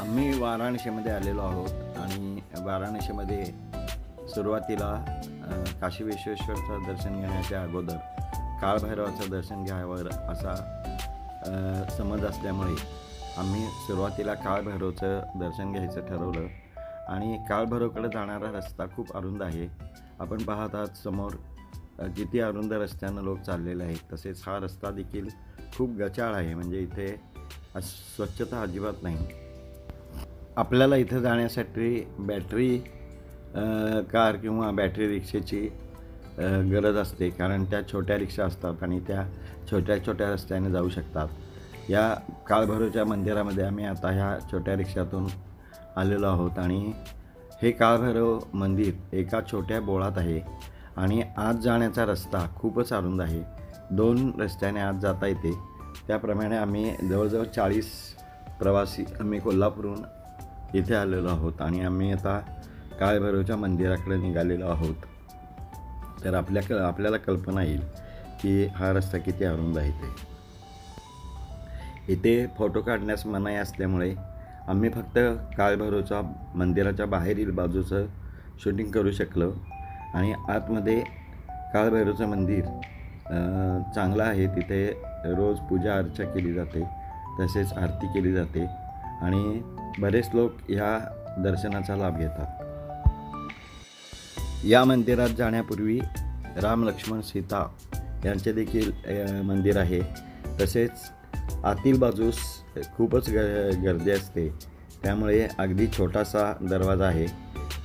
आम्ही वाराणसीमध्ये आलेलो आहोत आणि वाराणसीमध्ये सुरुवातीला काशी विश्वेश्वरचं दर्शन घेण्याच्या अगोदर काळभैरवाचं दर्शन घ्यावं असा समज असल्यामुळे आम्ही सुरुवातीला काळभैरवचं दर्शन घ्यायचं ठरवलं. आणि काळभैरवकडे जाणारा रस्ता खूप अरुंद आहे. आपण पाहत आहात समोर किती अरुंद रस्त्यानं लोक चाललेले आहेत. तसेच हा रस्ता देखील खूप गचाळ आहे, म्हणजे इथे स्वच्छता अजिबात नाही. आपल्याला इथं जाण्यासाठी बॅटरी कार किंवा बॅटरी रिक्षेची गरज असते, कारण त्या छोट्या रिक्षा असतात आणि त्या छोट्या छोट्या रस्त्याने जाऊ शकतात. या काळभैरवच्या मंदिरामध्ये आम्ही आता ह्या छोट्या रिक्षातून आलेलो आहोत आणि हे काळभैरव मंदिर एका छोट्या बोळात आहे आणि आत जाण्याचा रस्ता खूपच अरुंद आहे. 2 रस्त्याने आत जाता येते. त्याप्रमाणे आम्ही जवळजवळ 40 प्रवासी आम्ही कोल्हापूरहून इथे आलेलो आहोत आणि आम्ही आता काळभैरवच्या मंदिराकडे निघालेलो आहोत. तर आपल्याला कल्पना येईल की हा रस्ता किती अरुंद आहे ते. इथे फोटो काढण्यास मनाई असल्यामुळे आम्ही फक्त काळभैरवच्या मंदिराच्या बाहेरील बाजूचं शूटिंग करू शकलो आणि आतमध्ये काळभैरवचं मंदिर चांगलं आहे. तिथे रोज पूजा अर्चा केली जाते, तसेच आरती केली जाते आणि बरेच लोक ह्या दर्शनाचा लाभ घेतात. या मंदिरात जाण्यापूर्वी राम लक्ष्मण सीता यांचे देखील मंदिर आहे. तसेच आतील बाजूस खूपच गर्दी असते, त्यामुळे अगदी छोटासा दरवाजा आहे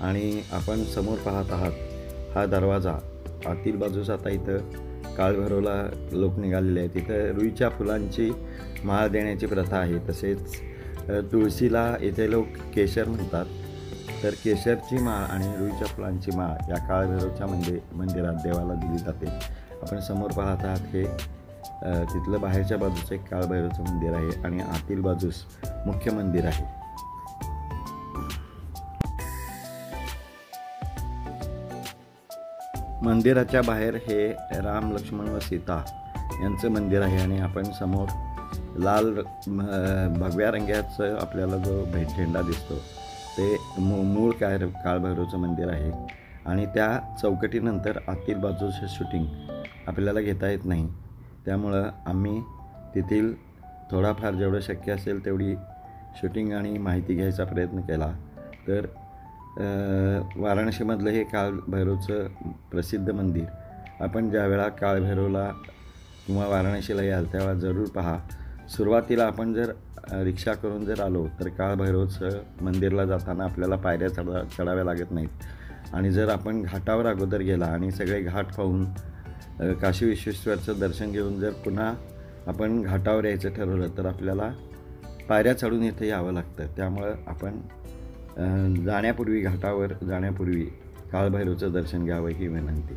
आणि आपण समोर पाहत आहात हा दरवाजा. आतील बाजूस आता इथं काळभैरवला लोक निघालेले आहेत. इथं रुईच्या फुलांची माळ देण्याची प्रथा आहे. तसेच तुळशीला इथे लोक केशर म्हणतात. तर केशरची माळ आणि रुईच्या फुलांची माळ या काळभैरवच्या मंदिरात देवाला दिली जाते. आपण समोर पाहत आहात हे तिथलं बाहेरच्या बाजूचं एक काळभैरवचं मंदिर आहे आणि आतील बाजूस मुख्य मंदिर आहे. मंदिराच्या बाहेर हे राम लक्ष्मण व सीता यांचं मंदिर आहे आणि आपण समोर लाल भगव्या रंगाचं आपल्याला जो भेटझेंडा दिसतो ते मूळ काळभैरवचं मंदिर आहे आणि त्या चौकटीनंतर आतील बाजूचं शूटिंग आपल्याला घेता येत नाही. त्यामुळं आम्ही तेथील थोडाफार जेवढं शक्य असेल तेवढी शूटिंग आणि माहिती घ्यायचा प्रयत्न केला. तर वाराणसीमधलं हे काळभैरवचं प्रसिद्ध मंदिर आपण ज्यावेळा काळभैरवला किंवा वाराणसीला याल तेव्हा जरूर पहा. सुरुवातीला आपण जर रिक्षा करून जर आलो तर काळभैरवचं मंदिरला जाताना आपल्याला पायऱ्या चढाव्या लागत नाहीत आणि जर आपण घाटावर अगोदर गेला आणि सगळे घाट पाहून काशी विश्वेश्वरचं दर्शन घेऊन जर पुन्हा आपण घाटावर यायचं ठरवलं तर आपल्याला पायऱ्या चढून इथे यावं लागतं. त्यामुळं आपण घाटावर जाण्यापूर्वी काळभैरवचं दर्शन घ्यावं ही विनंती.